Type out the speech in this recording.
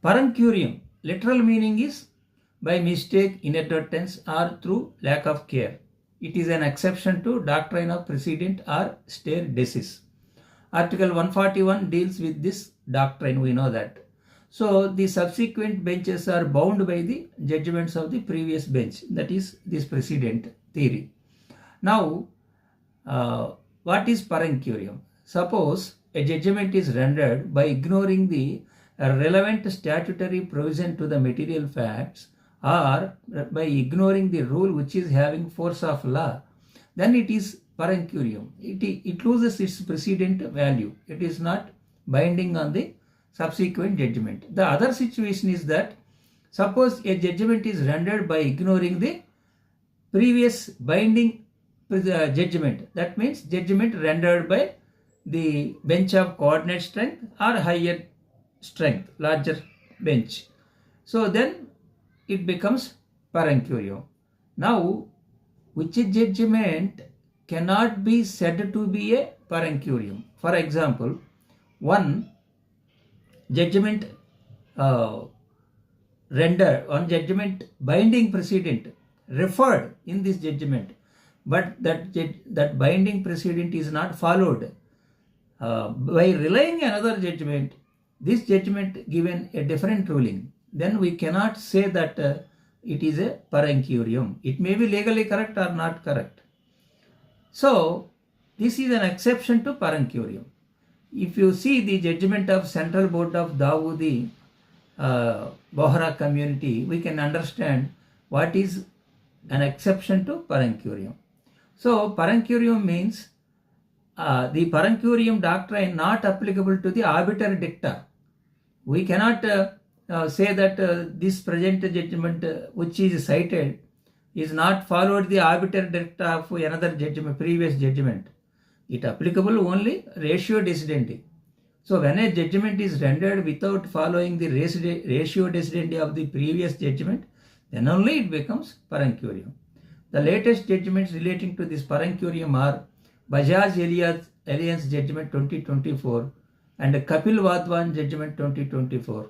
Parancurium, literal meaning is by mistake, inadvertence, or through lack of care. It is an exception to doctrine of precedent or stare decisis. Article 141 deals with this doctrine, we know that. So the subsequent benches are bound by the judgments of the previous bench, that is this precedent theory. Now, what is parancurium? Suppose a judgment is rendered by ignoring the relevant statutory provision to the material facts or by ignoring the rule which is having force of law, then it is parancurium. It loses its precedent value. It is not binding on the subsequent judgment. The other situation is that suppose a judgment is rendered by ignoring the previous binding judgment. That means judgment rendered by the bench of coordinate strength or higher strength, larger bench. So then it becomes parancurium. Now, which judgment cannot be said to be a parancurium? For example, one judgment binding precedent referred in this judgment, but that binding precedent is not followed. By relying another judgment, this judgment given a different ruling, then we cannot say that it is a parancurium. It may be legally correct or not correct. So this is an exception to parancurium. If you see the judgment of Central Board of Dawoodi Bohra community, we can understand what is an exception to parancurium. So parancurium means the parancurium doctrine not applicable to the arbiter dicta. We cannot say that this present judgment which is cited is not followed the arbiter dicta of another judgment, previous judgment. It applicable only ratio decidendi. So when a judgment is rendered without following the ratio decidendi of the previous judgment, then only it becomes parancurium. The latest judgments relating to this parancurium are Bajaj Alliance Judgment 2024 and Kapil Wadhwan Judgment 2024.